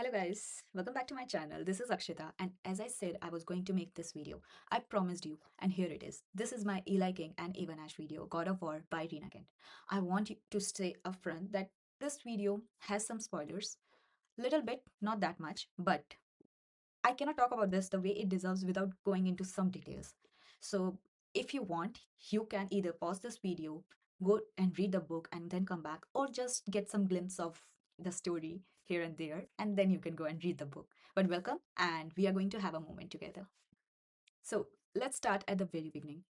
Hello guys, welcome back to my channel. This is Akshita, and as I said I was going to make this video, I promised you, and here it is. This is my Eli King and Eva Nash video, God of War by Rina Kent. I want you to stay upfront that this video has some spoilers, little bit, not that much, but I cannot talk about this the way it deserves without going into some details. So, if you want, you can either pause this video, go and read the book, and then come back, or just get some glimpse of the story here and there, and then you can go and read the book. But welcome, and we are going to have a moment together. So, let's start at the very beginning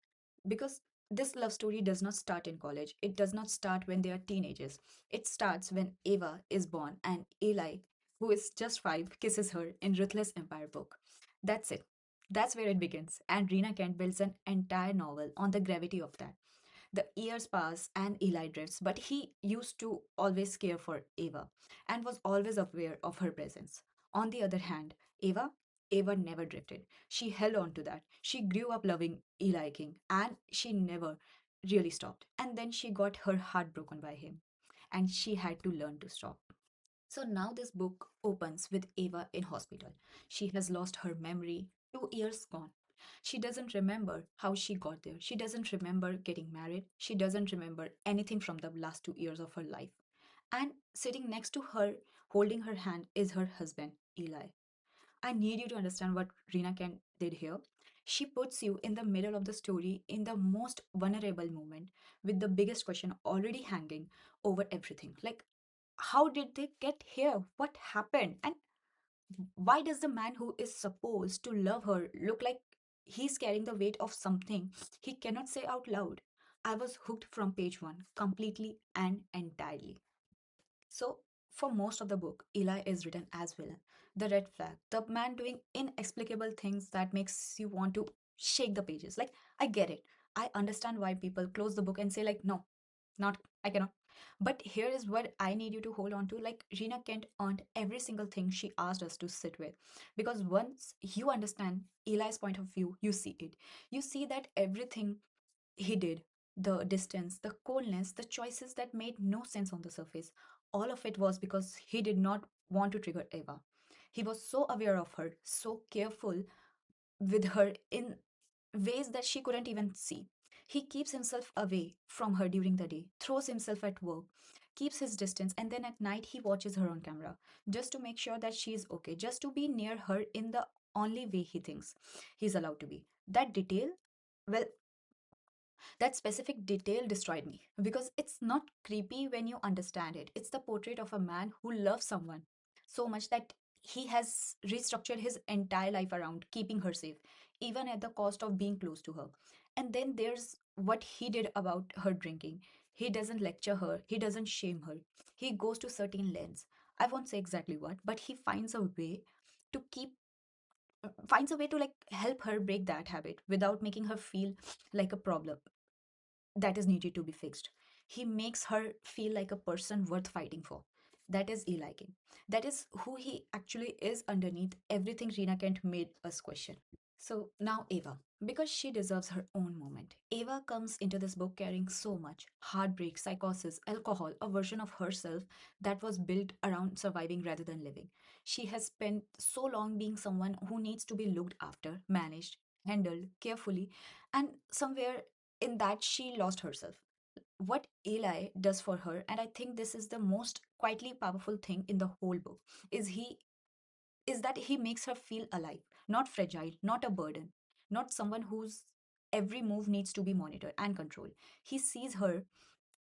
because this love story does not start in college. It does not start when they are teenagers. It starts when Ava is born and Eli, who is just 5, kisses her in Ruthless Empire book. That's it. That's where it begins. And Rena Kent builds an entire novel on the gravity of that. The years pass and Eli drifts, but he used to always care for Ava and was always aware of her presence. On the other hand, Ava never drifted. She held on to that. She grew up loving Eli King and she never really stopped. And then she got her heart broken by him and she had to learn to stop. So now this book opens with Ava in hospital. She has lost her memory, 2 years gone. She doesn't remember how she got there. She doesn't remember getting married. She doesn't remember anything from the last 2 years of her life. And sitting next to her, holding her hand, is her husband, Eli. I need you to understand what Rina Kent did here. She puts you in the middle of the story in the most vulnerable moment with the biggest question already hanging over everything. Like, how did they get here? What happened? And why does the man who is supposed to love her look like he's carrying the weight of something he cannot say out loud? I was hooked from page one, completely and entirely. So, for most of the book, Eli is written as villain, the red flag, the man doing inexplicable things that makes you want to shake the pages. Like, I get it. I understand why people close the book and say, like, no, not, I cannot. But here is what I need you to hold on to. Like, Rena Kent earned every single thing she asked us to sit with. Because once you understand Eli's point of view, you see it. You see that everything he did, the distance, the coldness, the choices that made no sense on the surface, all of it was because he did not want to trigger Eva. He was so aware of her, so careful with her in ways that she couldn't even see. He keeps himself away from her during the day, throws himself at work, keeps his distance, and then at night he watches her on camera just to make sure that she is okay, just to be near her in the only way he thinks he's allowed to be. That detail, well, that specific detail destroyed me because it's not creepy when you understand it. It's the portrait of a man who loves someone so much that he has restructured his entire life around keeping her safe, even at the cost of being close to her. And then there's what he did about her drinking. He doesn't lecture her, he doesn't shame her. He goes to certain lengths. I won't say exactly what, but he finds a way to keep finds a way to like help her break that habit without making her feel like a problem that is needed to be fixed. He makes her feel like a person worth fighting for. That is Eli King. That is who he actually is underneath everything Rena Kent made us question. So now Ava, because she deserves her own moment. Ava comes into this book carrying so much heartbreak, psychosis, alcohol, a version of herself that was built around surviving rather than living. She has spent so long being someone who needs to be looked after, managed, handled carefully, and somewhere in that she lost herself. What Eli does for her, and I think this is the most quietly powerful thing in the whole book, is that he makes her feel alive, not fragile, not a burden, not someone whose every move needs to be monitored and controlled. He sees her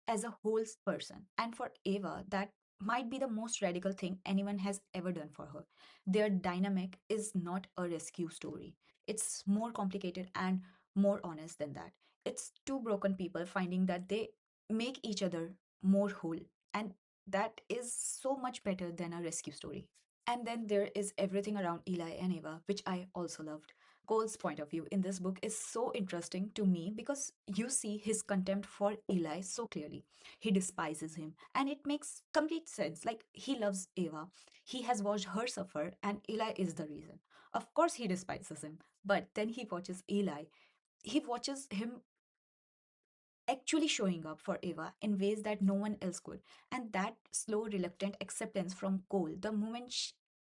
as a whole person. And for Ava, that might be the most radical thing anyone has ever done for her. Their dynamic is not a rescue story, it's more complicated and more honest than that. It's two broken people finding that they make each other more whole. And that is so much better than a rescue story. And then there is everything around Eli and Eva, which I also loved. Cole's point of view in this book is so interesting to me because you see his contempt for Eli so clearly. He despises him, and it makes complete sense. Like, he loves Eva, he has watched her suffer, and Eli is the reason. Of course, he despises him, but then he watches Eli. He watches him actually showing up for Eva in ways that no one else could. And that slow, reluctant acceptance from Cole, the moment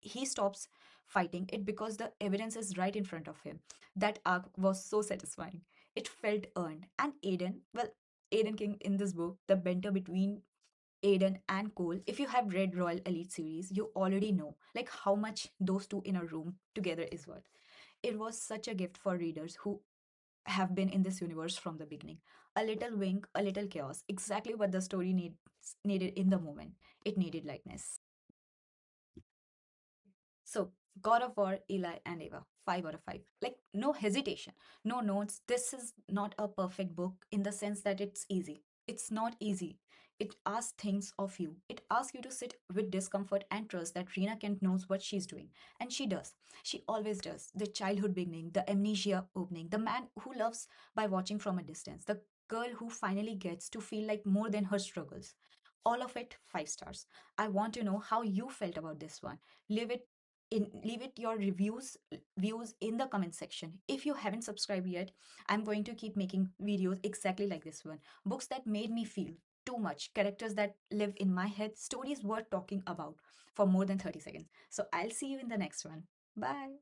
he stops fighting it because the evidence is right in front of him. That arc was so satisfying. It felt earned. And Aiden, well, Aiden King in this book, the banter between Aiden and Cole, if you have read Royal Elite series, you already know like how much those two in a room together is worth. It was such a gift for readers who have been in this universe from the beginning. A little wink, a little chaos, exactly what the story needed in the moment. It needed lightness. So, God of War, Eli, and Ava, 5 out of 5. Like, no hesitation, no notes. This is not a perfect book in the sense that it's easy. It's not easy. It asks things of you. It asks you to sit with discomfort and trust that Rena Kent knows what she's doing. And she does. She always does. The childhood beginning, the amnesia opening, the man who loves by watching from a distance, the girl who finally gets to feel like more than her struggles. All of it, 5 stars. I want to know how you felt about this one. Leave it leave it your views in the comment section. If you haven't subscribed yet, I'm going to keep making videos exactly like this one. Books that made me feel too much, characters that live in my head, stories worth talking about for more than 30 seconds. So I'll see you in the next one. Bye.